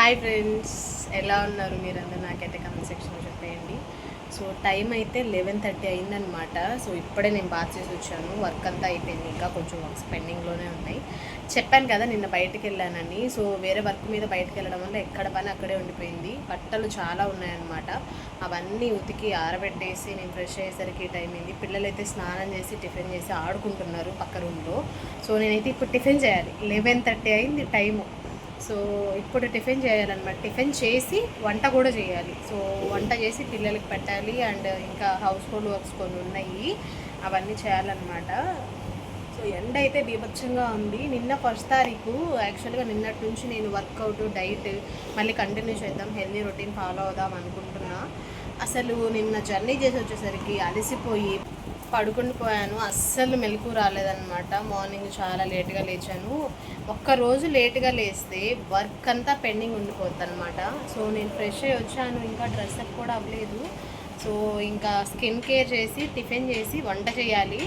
Hi friends, ఎలా ఉన్నారు మీరందరూ? నాకైతే కమెంట్ సెక్షన్లో చెప్పేయండి. సో టైం అయితే 11:30 అయిందనమాట. సో ఇప్పుడే నేను బాత్ చేసి వచ్చాను. వర్క్ అంతా అయిపోయింది, ఇంకా కొంచెం వర్క్స్ పెండింగ్లోనే ఉన్నాయి. చెప్పాను కదా నిన్న బయటికి వెళ్ళానని. సో వేరే వర్క్ మీద బయటకు వెళ్ళడం వల్ల ఎక్కడ పని అక్కడే ఉండిపోయింది. బట్టలు చాలా ఉన్నాయన్నమాట. అవన్నీ ఉతికి ఆరబెట్టేసి నేను ఫ్రెష్ అయ్యేసరికి టైం అయింది. పిల్లలైతే స్నానం చేసి టిఫిన్ చేసి ఆడుకుంటున్నారు పక్క రూమ్లో. సో నేనైతే ఇప్పుడు టిఫిన్ చేయాలి. 11:30 అయింది టైము. సో ఇప్పుడు టిఫిన్ చేయాలన్నమాట. టిఫిన్ చేసి వంట కూడా చేయాలి. సో వంట చేసి పిల్లలకి పెట్టాలి. అండ్ ఇంకా హౌస్ హోల్డ్ వర్క్స్ కొన్ని ఉన్నాయి, అవన్నీ చేయాలన్నమాట. సో ఎండ అయితే బీభత్సంగా ఉంది. నిన్న 1 తారీఖు యాక్చువల్గా నిన్నటి నుంచి నేను వర్కౌట్ డైట్ మళ్ళీ కంటిన్యూ చేద్దాం, హెల్దీ రొటీన్ ఫాలో అవుదాం అనుకుంటున్నా. అసలు నిన్న జర్నీ చేసి వచ్చేసరికి అలసిపోయి పడుకుని పోయాను. అస్సలు మెలకు రాలేదన్నమాట. మార్నింగ్ చాలా లేట్గా లేచాను. ఒక్కరోజు లేట్గా లేస్తే వర్క్ అంతా పెండింగ్ ఉండిపోద్ది అనమాట. సో నేను ఫ్రెష్ అయ్యి వచ్చాను, ఇంకా డ్రెస్అప్ కూడా అవ్వలేదు. సో ఇంకా స్కిన్ కేర్ చేసి టిఫిన్ చేసి వంట చేయాలి.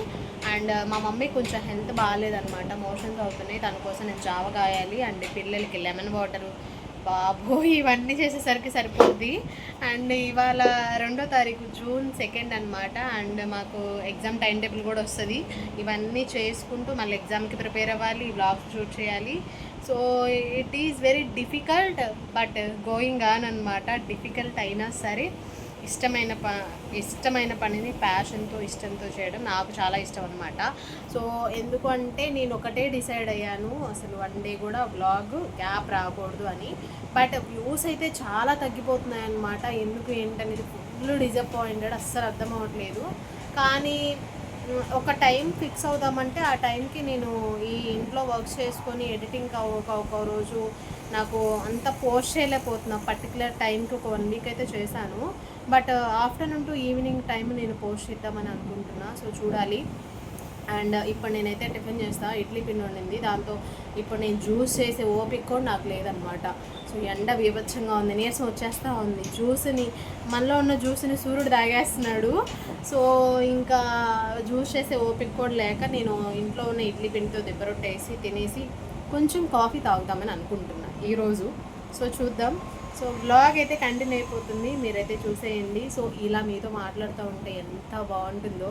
అండ్ మా మమ్మీ కొంచెం హెల్త్ బాగాలేదనమాట, మోషన్స్ అవుతున్నాయి. తన కోసం నేను జావ కాయాలి. అండ్ పిల్లలకి లెమన్ వాటరు, బాబు ఇవన్నీ చేసేసరికి సరిపోద్ది. అండ్ ఇవాళ 2వ తారీఖు జూన్ 2 అనమాట. అండ్ మాకు ఎగ్జామ్ టైం టేబుల్ కూడా వస్తుంది. ఇవన్నీ చేసుకుంటూ మళ్ళీ ఎగ్జామ్కి ప్రిపేర్ అవ్వాలి, వ్లాగ్స్ షూట్ చేయాలి. So it is very difficult but going on అనమాట. డిఫికల్ట్ అయినా సరే ఇష్టమైన పనిని ప్యాషన్తో ఇష్టంతో చేయడం నాకు చాలా ఇష్టం అనమాట. సో ఎందుకు అంటే నేను ఒకటే డిసైడ్ అయ్యాను, అసలు 1 డే కూడా వ్లాగ్ గ్యాప్ రాకూడదు అని. బట్ వ్యూస్ అయితే చాలా తగ్గిపోతున్నాయి అనమాట. ఎందుకు ఏంటనేది ఫుల్ డిసప్పాయింటెడ్, అస్సలు అర్థం అవ్వట్లేదు. కానీ ఒక టైం ఫిక్స్ అవుదామంటే ఆ టైంకి నేను ఈ ఇంట్లో వర్క్స్ చేసుకొని ఎడిటింగ్ ఒక రోజు నాకు అంత పోస్ట్ చేయలేకపోతున్నా. పర్టికులర్ టైంకి ఒక 1 వీక్ అయితే చేశాను. But afternoon to evening time నేను పోస్ట్ చేద్దామని అనుకుంటున్నా. సో చూడాలి. అండ్ ఇప్పుడు నేనైతే టిఫిన్ చేస్తాను. ఇడ్లీ పిండి వండింది, దాంతో ఇప్పుడు నేను జ్యూస్ చేసే ఓపిక కూడా నాకు లేదనమాట. సో ఎండ బీభత్సంగా ఉంది, నీరసం వచ్చేస్తూ ఉంది. జ్యూస్ని, మనలో ఉన్న జ్యూస్ని సూర్యుడు తాగేస్తున్నాడు. సో ఇంకా జ్యూస్ చేసే ఓపిక కూడా లేక నేను ఇంట్లో ఉన్న ఇడ్లీ పిండితో దెబ్బరొట్టేసి తినేసి కొంచెం కాఫీ తాగుతామని అనుకుంటున్నా ఈరోజు. సో చూద్దాం. సో వ్లాగ్ అయితే కంటిన్యూ అయిపోతుంది, మీరైతే చూసేయండి. సో ఇలా మీతో మాట్లాడుతూ ఉంటే ఎంత బాగుంటుందో.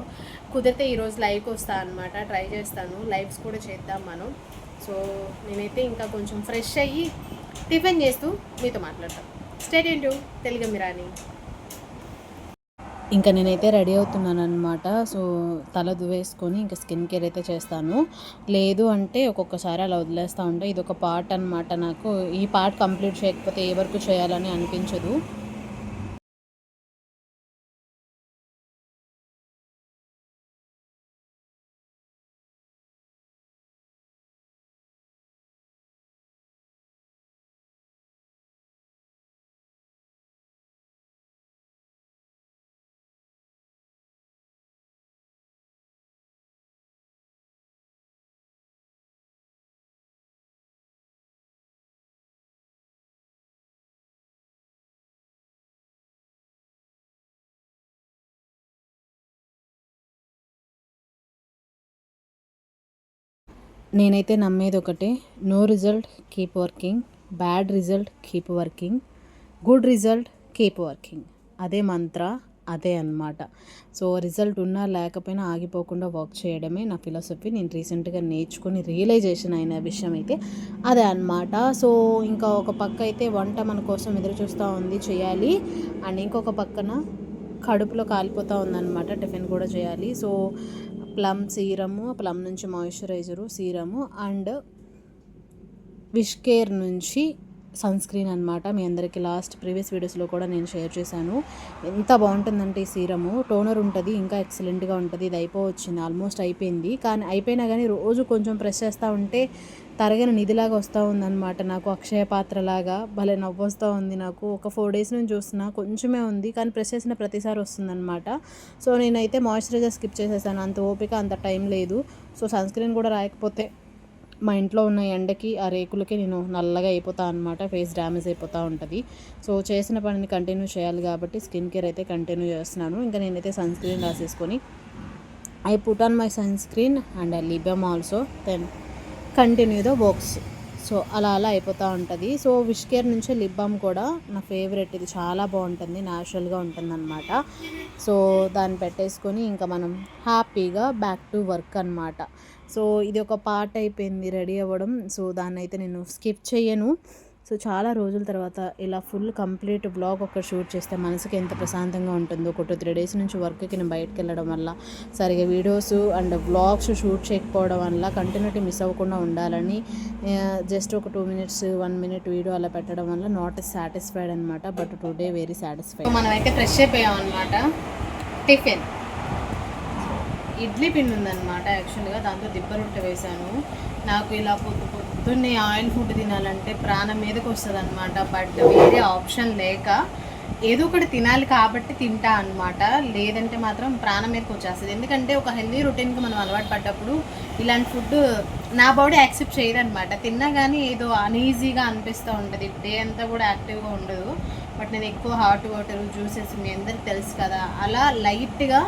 కుదిరితే ఈరోజు లైవ్కి వస్తాను అనమాట, ట్రై చేస్తాను. లైవ్స్ కూడా చేద్దాం మనం. సో నేనైతే ఇంకా కొంచెం ఫ్రెష్ అయ్యి టిఫిన్ చేస్తూ మీతో మాట్లాడతాను. Stay tuned to Telugu Mirani. ఇంకా నేనైతే రెడీ అవుతున్నాను అనమాట. సో తల దువ్వేసుకొని ఇంకా స్కిన్ కేర్ అయితే చేస్తాను. లేదు అంటే ఒక్కొక్కసారి అలా వదిలేస్తూ ఉంటా. ఇది ఒక పార్ట్ అనమాట. నాకు ఈ పార్ట్ కంప్లీట్ చేయకపోతే ఏ వరకు చేయాలని అనిపించదు. నేనైతే నమ్మేది ఒకటే, no result keep working, bad result keep working, good result keep working. అదే మంత్ర, అదే అనమాట. సో రిజల్ట్ ఉన్నా లేకపోయినా ఆగిపోకుండా వర్క్ చేయడమే నా ఫిలాసఫీ. నేను రీసెంట్గా నేర్చుకొని రియలైజేషన్ అయిన విషయం అయితే అదే అనమాట. సో ఇంకా ఒక పక్క అయితే వంట మన కోసం ఎదురు చూస్తూ ఉంది, చేయాలి. అండ్ ఇంకొక పక్కన కడుపులో కాలిపోతూ ఉందన్నమాట, టిఫిన్ కూడా చేయాలి. సో ప్లమ్ సీరము, ప్లమ్ నుంచి moisturiser serum, and wish care నుంచి సన్ స్క్రీన్ అనమాట. మీ అందరికీ ప్రీవియస్ వీడియోస్లో కూడా నేను షేర్ చేశాను. ఎంత బాగుంటుందంటే ఈ సీరము, టోనర్ ఉంటుంది, ఇంకా ఎక్సలెంట్గా ఉంటుంది. ఇది అయిపోవచ్చింది, ఆల్మోస్ట్ అయిపోయింది. కానీ అయిపోయినా కానీ రోజు కొంచెం ప్రెస్ చేస్తూ ఉంటే తరగని నిధిలాగా వస్తూ ఉందన్నమాట. నాకు అక్షయ పాత్రలాగా భలే నవ్వు వస్తూ ఉంది. నాకు ఒక 4 డేస్ నుంచి చూస్తున్నా, కొంచెమే ఉంది కానీ ప్రెస్ చేసిన ప్రతిసారి వస్తుందన్నమాట. సో నేనైతే మాయిశ్చరైజర్ స్కిప్ చేసేసాను, అంత ఓపిక అంత టైం లేదు. సో సన్ స్క్రీన్ కూడా రాయకపోతే మా ఇంట్లో ఉన్న ఎండకి ఆ రేకులకి నేను నల్లగా అయిపోతా అనమాట, ఫేస్ డ్యామేజ్ అయిపోతూ ఉంటుంది. సో చేసిన పనిని కంటిన్యూ చేయాలి కాబట్టి స్కిన్ కేర్ అయితే కంటిన్యూ చేస్తున్నాను. ఇంకా నేనైతే సన్ స్క్రీన్ రాసేసుకొని I put on my sunscreen and I lip balm also, then continue the works. So అలా అలా అయిపోతూ ఉంటుంది. సో విష్ కేర్ నుంచే లిప్ బామ్ కూడా నా ఫేవరెట్. ఇది చాలా బాగుంటుంది, న్యాచురల్గా ఉంటుంది అనమాట. సో దాన్ని పెట్టేసుకొని ఇంకా మనం హ్యాపీగా బ్యాక్ టు వర్క్ అనమాట. సో ఇది ఒక పార్ట్ అయిపోయింది రెడీ అవ్వడం. సో దాన్ని అయితే నేను స్కిప్ చేయను. సో చాలా రోజుల తర్వాత ఇలా ఫుల్ కంప్లీట్ బ్లాగ్ ఒక షూట్ చేస్తే మనసుకి ఎంత ప్రశాంతంగా ఉంటుందో. ఒక 2-3 డేస్ నుంచి వర్క్కి నేను బయటకు వెళ్ళడం వల్ల సరిగా వీడియోస్ అండ్ వ్లాగ్స్ షూట్ చేయకపోవడం వల్ల కంటిన్యూటీ మిస్ అవ్వకుండా ఉండాలని జస్ట్ ఒక 2 minutes 1 minute వీడియో అలా పెట్టడం వల్ల నాట్ సాటిస్ఫైడ్ అనమాట. But today very satisfied. మనం అయితే ఫ్రెష్ అయిపోయాం అనమాట. టిఫిన్ ఇడ్లీ పిండి ఉందన్నమాట. యాక్చువల్గా దాంతో దిబ్బ రొట్టె వేశాను. నాకు ఇలా పొద్దున్నే ఆయిల్ ఫుడ్ తినాలంటే ప్రాణం మీదకి వస్తుంది అనమాట. బట్ వేరే ఆప్షన్ లేక ఏదో ఒకటి తినాలి కాబట్టి తింటా అనమాట. లేదంటే మాత్రం ప్రాణం మీదకి వచ్చేస్తుంది. ఎందుకంటే ఒక హెల్దీ రొటీన్కి మనం అలవాటు పడ్డప్పుడు ఇలాంటి ఫుడ్ నా బాడీ యాక్సెప్ట్ చేయదనమాట. తిన్నా కానీ ఏదో అన్ఈజీగా అనిపిస్తూ ఉంటుంది. డే అంతా కూడా యాక్టివ్గా ఉండదు. బట్ నేను ఎక్కువ హాట్ వాటర్, జ్యూసెస్ మీ అందరికి తెలుసు కదా, అలా లైట్గా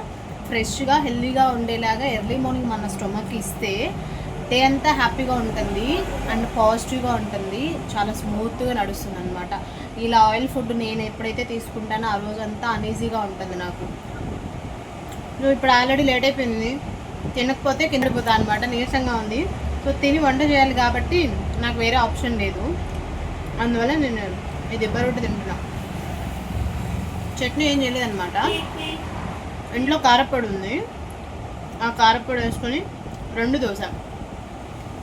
ఫ్రెష్గా హెల్దీగా ఉండేలాగా ఎర్లీ మార్నింగ్ మన స్టొమక్ ఇస్తే డే అంతా హ్యాపీగా ఉంటుంది అండ్ పాజిటివ్గా ఉంటుంది. చాలా స్మూత్గా నడుస్తుంది అనమాట. ఇలా ఆయిల్ ఫుడ్ నేను ఎప్పుడైతే తీసుకుంటానో ఆ రోజంతా అన్ఈజీగా ఉంటుంది నాకు. నువ్వు ఇప్పుడు ఆల్రెడీ లేట్ అయిపోయింది, తినకపోతే కిందపోతా అనమాట. నీరసంగా ఉంది. సో తిని వంట చేయాలి కాబట్టి నాకు వేరే ఆప్షన్ లేదు. అందువల్ల నేను ఇది దిబ్బ రొట్టె తింటున్నా. చట్నీ ఏం చేయలేదన్నమాట. ఇంట్లో కారప్పొడి ఉంది. ఆ కారప్పొడి వేసుకొని 2 దోశ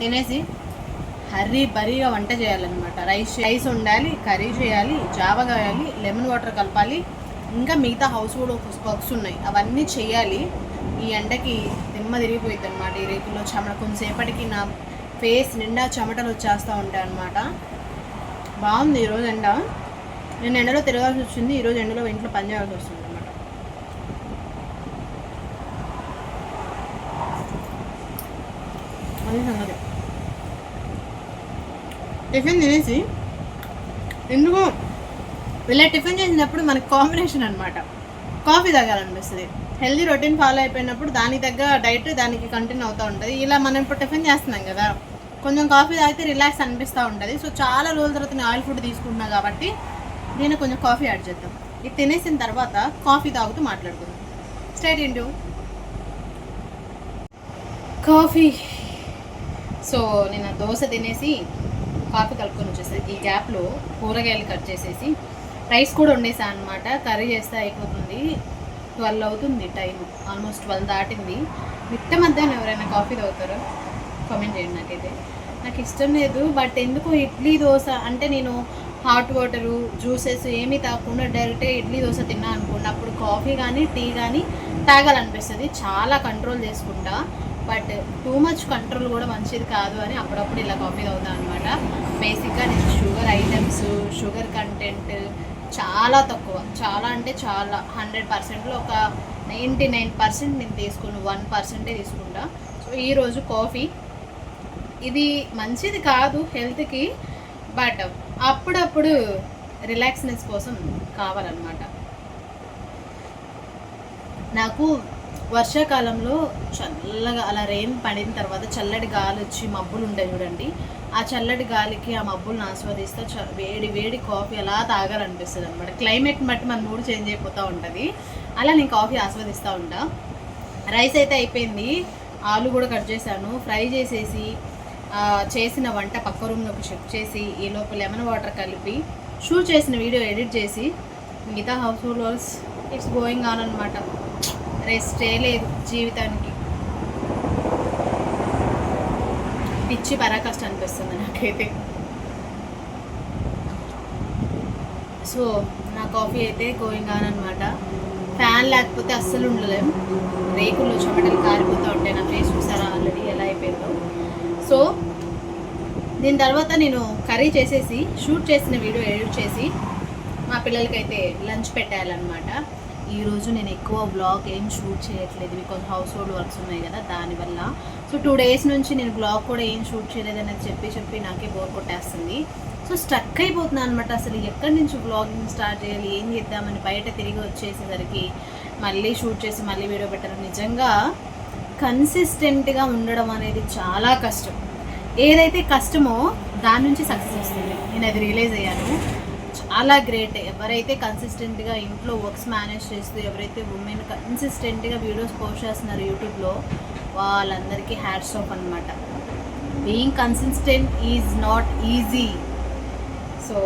తినేసి హర్రీ బరీగా వంట చేయాలన్నమాట. రైస్ ఉండాలి, కర్రీ చేయాలి, జావ కాయాలి, లెమన్ వాటర్ కలపాలి, ఇంకా మిగతా హౌస్ హోల్డ్ వర్క్స్ ఉన్నాయి, అవన్నీ చేయాలి. ఈ ఎండకి దిమ్మ తిరిగిపోయింది అనమాట. ఈ రేకుల్లో చెమట కొంతసేపటికి నా ఫేస్ నిండా చెమటలు వచ్చేస్తూ ఉంటాయి అనమాట. బాగుంది ఈరోజు ఎండ. నేను ఎండలో తిరగాల్సి వచ్చింది, ఈరోజు ఎండలో ఇంట్లో పని చేయాల్సి వస్తుంది అనమాట. అది సంగతి. టిఫిన్ తినేసి ఎందుకో ఇలా టిఫిన్ చేసినప్పుడు మనకి కాంబినేషన్ అనమాట కాఫీ తాగాలనిపిస్తుంది. హెల్దీ రొటీన్ ఫాలో అయిపోయినప్పుడు దానికి తగ్గ డైట్ దానికి కంటిన్యూ అవుతూ ఉంటుంది. ఇలా మనం ఇప్పుడు టిఫిన్ చేస్తున్నాం కదా, కొంచెం కాఫీ తాగితే రిలాక్స్ అనిపిస్తూ ఉంటుంది. సో చాలా రోజుల తర్వాత నేను ఆయిల్ ఫుడ్ తీసుకుంటున్నా కాబట్టి నేను కొంచెం కాఫీ యాడ్ చేద్దాం. ఇది తినేసిన తర్వాత కాఫీ తాగుతూ మాట్లాడుకుందాం. Straight into coffee. సో నేను దోశ తినేసి కాఫీ కలుపుకొని వచ్చేసి ఈ గ్యాప్లో కూరగాయలు కట్ చేసేసి రైస్ కూడా వండేసాను అనమాట. కర్రీ చేస్తే అయిపోతుంది. 12 అవుతుంది టైం, ఆల్మోస్ట్ 12 దాటింది. మిట్ట మధ్యాహ్నం ఎవరైనా కాఫీ తాగుతారో కామెంట్ చేయండి. నాకైతే నాకు ఇష్టం లేదు. బట్ ఎందుకు ఇడ్లీ దోశ అంటే నేను హాట్ వాటరు జ్యూసెస్ ఏమీ తాగకుండా డైరెక్ట్గా ఇడ్లీ దోశ తిన్నా అనుకోండి, అప్పుడు కాఫీ కానీ టీ కానీ తాగాలనిపిస్తుంది. చాలా కంట్రోల్ చేసుకుంటా. బట్ టూ మచ్ కంట్రోల్ కూడా మంచిది కాదు అని అప్పుడప్పుడు ఇలా కాఫీ తాగుతాను అనమాట. బేసిక్గా నేను షుగర్ ఐటమ్స్, షుగర్ కంటెంట్ చాలా తక్కువ, చాలా అంటే చాలా 100%లో ఒక 99% నేను తీసుకుని 1% తీసుకుంటా. సో ఈరోజు కాఫీ ఇది మంచిది కాదు హెల్త్కి, బట్ అప్పుడప్పుడు రిలాక్స్నెస్ కోసం కావాలన్నమాట. నాకు వర్షాకాలంలో చల్లగా అలా రెయిన్ పడిన తర్వాత చల్లటి గాలి వచ్చి మబ్బులు ఉంటాయి చూడండి, ఆ చల్లటి గాలికి ఆ మబ్బులను ఆస్వాదిస్తూ వేడి వేడి కాఫీ అలా తాగాలనిపిస్తుంది అనమాట. క్లైమేట్ని బట్టి మన మూడ్ చేంజ్ అయిపోతూ ఉంటుంది. అలా నేను కాఫీ ఆస్వాదిస్తూ ఉంటా. రైస్ అయితే అయిపోయింది, ఆలు కూడా కట్ చేశాను. ఫ్రై చేసేసి చేసిన వంట పక్క రూమ్లోకి షిఫ్ట్ చేసి ఈ లోపు లెమన్ వాటర్ కలిపి షూట్ చేసిన వీడియో ఎడిట్ చేసి మిగతా house hold works it's going on అనమాట. రెస్టే లేదు జీవితానికి. పిచ్చి పరాకష్ట అనిపిస్తుంది నాకైతే. సో నా కాఫీ అయితే గోయింగ్ ఆన్ అనమాట. ఫ్యాన్ లేకపోతే అస్సలు ఉండలేం. రేకుల్లో చెమటలు కారిపోతూ ఉంటాయి. నా ఫేస్ చూసారా ఆల్రెడీ ఎలా అయిపోయిందో. సో దీని తర్వాత నేను కర్రీ చేసేసి షూట్ చేసిన వీడియో ఎడిట్ చేసి మా పిల్లలకైతే లంచ్ పెట్టాలన్నమాట. ఈరోజు నేను ఎక్కువ బ్లాగ్ ఏం షూట్ చేయట్లేదు, బికాజ్ హౌస్ హోల్డ్ వర్క్స్ ఉన్నాయి కదా దానివల్ల. సో 2 days నుంచి నేను బ్లాగ్ కూడా ఏం షూట్ చేయలేదు అనేది చెప్పి నాకే బోర్ కొట్టేస్తుంది. సో స్ట్రక్ అయిపోతున్నాను అనమాట. అసలు ఎక్కడి నుంచి బ్లాగింగ్ స్టార్ట్ చేయాలి, ఏం చేద్దామని బయట తిరిగి వచ్చేసేసరికి మళ్ళీ షూట్ చేసి మళ్ళీ వీడియో పెట్టడం నిజంగా కన్సిస్టెంట్గా ఉండడం అనేది చాలా కష్టం. ఏదైతే కష్టమో దాని నుంచి సక్సెస్ వస్తుంది. నేను అది రియలైజ్ అయ్యాను. చాలా గ్రేట్. ఎవరైతే కన్సిస్టెంట్గా ఇంట్లో వర్క్స్ మేనేజ్ చేస్తూ, ఎవరైతే ఉమెన్ కన్సిస్టెంట్గా వీడియోస్ పోస్ట్ చేస్తున్నారు యూట్యూబ్లో, వాళ్ళందరికీ హ్యాట్స్ ఆఫ్ అనమాట. Being consistent is not easy. So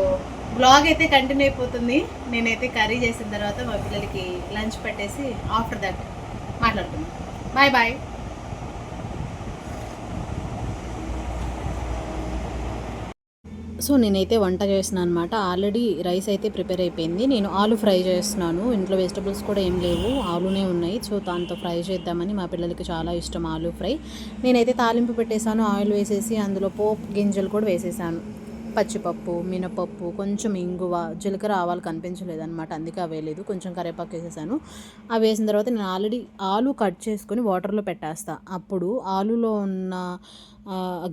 blog అయితే కంటిన్యూ అయిపోతుంది. నేనైతే కర్రీ చేసిన తర్వాత మా పిల్లలకి లంచ్ పెట్టేసి ఆఫ్టర్ దట్ మాట్లాడుతున్నాను. Bye bye. సో నేనైతే వంట చేస్తున్నాను అనమాట. ఆల్రెడీ రైస్ అయితే ప్రిపేర్ అయిపోయింది. నేను ఆలు ఫ్రై చేస్తున్నాను. ఇంట్లో వెజిటబుల్స్ కూడా ఏం లేవు, ఆలునే ఉన్నాయి. సో దాంతో ఫ్రై చేద్దామని, మా పిల్లలకి చాలా ఇష్టం ఆలు ఫ్రై. నేనైతే తాలింపు పెట్టేశాను, ఆయిల్ వేసేసి అందులో పోపు గింజలు కూడా వేసేసాను. పచ్చిపప్పు, మినపప్పు, కొంచెం ఇంగువ, జీలకర్ర, ఆవాలు కనిపించలేదు అనమాట, అందుకే అవి వేయలేదు. కొంచెం కరివేపాకు వేసేసాను. అవి వేసిన తర్వాత నేను ఆల్రెడీ ఆలు కట్ చేసుకొని వాటర్లో పెట్టేస్తా. అప్పుడు ఆలులో ఉన్న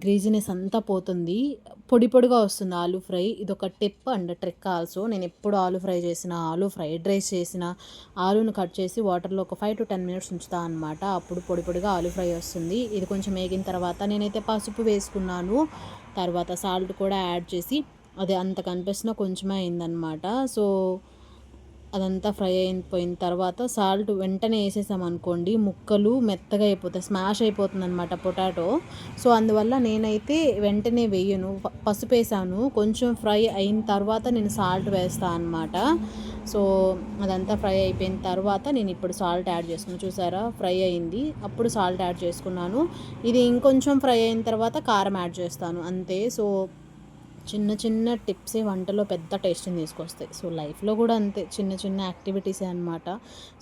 గ్రీజినెస్ అంతా పోతుంది, పొడి పొడిగా వస్తుంది ఆలు ఫ్రై. ఇది ఒక టిప్ అండ్ ట్రిక్ ఆల్సో. నేను ఎప్పుడు ఆలు ఫ్రై చేసిన, ఆలు ఫ్రైడ్ రైస్ చేసిన, ఆలును కట్ చేసి వాటర్లో ఒక 5 to 10 minutes ఉంచుతా అనమాట. అప్పుడు పొడి పొడిగా ఆలు ఫ్రై వస్తుంది. ఇది కొంచెం వేగిన తర్వాత నేనైతే పసుపు వేసుకున్నాను. తర్వాత సాల్ట్ కూడా యాడ్ చేసి, అది అంత కనిపిస్తున్నా కొంచెమే అయిందనమాట. సో అదంతా ఫ్రై అయిపోయిన తర్వాత సాల్ట్ వెంటనే వేసేసామనుకోండి, ముక్కలు మెత్తగా అయిపోతాయి, స్మాష్ అయిపోతుంది అనమాట పొటాటో. సో అందువల్ల నేనైతే వెంటనే వేయను, పసుపు వేసాను. కొంచెం ఫ్రై అయిన తర్వాత నేను సాల్ట్ వేస్తాను అనమాట. సో అదంతా ఫ్రై అయిపోయిన తర్వాత నేను ఇప్పుడు సాల్ట్ యాడ్ చేసుకున్నాను. చూసారా, ఫ్రై అయింది, అప్పుడు సాల్ట్ యాడ్ చేసుకున్నాను. ఇది ఇంకొంచెం ఫ్రై అయిన తర్వాత కారం యాడ్ చేస్తాను, అంతే. సో చిన్న చిన్న టిప్సే వంటలో పెద్ద టేస్ట్ని తీసుకొస్తాయి. సో లైఫ్లో కూడా అంతే, చిన్న చిన్న యాక్టివిటీసే అనమాట.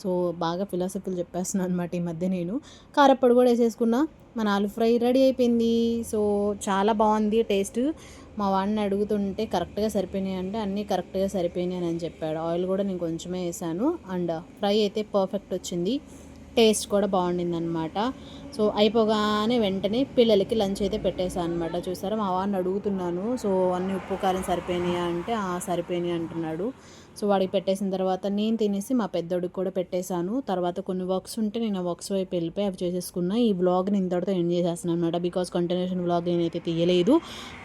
సో బాగా ఫిలాసఫీలు చెప్పేస్తున్నాను అనమాట ఈ మధ్య. నేను కారప్పొడి కూడా వేసేసుకున్నా. మన ఆలు ఫ్రై రెడీ అయిపోయింది. సో చాలా బాగుంది టేస్ట్. మా వాడిని అడుగుతుంటే కరెక్ట్గా సరిపోయినాయి అంటే అన్నీ కరెక్ట్గా సరిపోయినాయి అని చెప్పాడు. ఆయిల్ కూడా నేను కొంచెమే వేసాను అండ్ ఫ్రై అయితే పర్ఫెక్ట్ వచ్చింది. టేస్ట్ కూడా బాగుండింది అనమాట. సో అయిపోగానే వెంటనే పిల్లలకి లంచ్ అయితే పెట్టేశాను అనమాట. చూసారా, మా వాడిని అడుగుతున్నాను, సో అన్ని ఉప్పు కారం సరిపోయినాయా అంటే సరిపోయినాయి అంటున్నాడు. సో వాడికి పెట్టేసిన తర్వాత నేను తినేసి మా పెద్దోడికి కూడా పెట్టేశాను. తర్వాత కొన్ని వర్క్స్ ఉంటే నేను ఆ వర్క్స్ వైపు వెళ్ళిపోయి అవి చేసేసుకున్నా. ఈ వ్లాగ్ని ఇంతటితో ఎండ్ చేసేస్తున్నాను అనమాట, బికాస్ కంటిన్యూషన్ వ్లాగ్ నేనైతే తీయలేదు.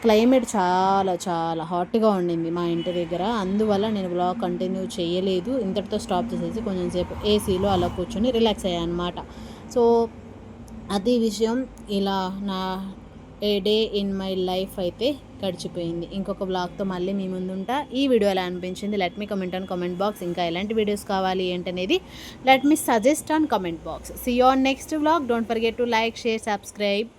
క్లైమేట్ చాలా చాలా హాట్గా ఉండింది మా ఇంటి దగ్గర, అందువల్ల నేను వ్లాగ్ కంటిన్యూ చేయలేదు. ఇంతటితో స్టాప్ చేసేసి కొంచెం సేపు ఏసీలో అలా కూర్చొని రిలాక్స్ అయ్యాను అనమాట. సో అది విషయం. ఇలా నా డే ఇన్ మై లైఫ్ అయితే గడిచిపోయింది. ఇంకొక వ్లాగ్తో మళ్ళీ మీ ముందుంటా. ఈ వీడియో ఎలా అనిపించింది let me comment on comment box. ఇంకా ఎలాంటి వీడియోస్ కావాలి ఏంటనేది let me suggest on comment box. See you on next vlog. Don't forget to like, share, subscribe.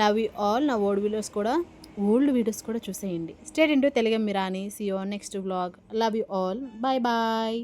Love you all. నా ఓల్డ్ వీడియోస్ కూడా చూసేయండి. Stay tuned to Telugu Mirani. See you on next vlog. Love you all. Bye bye.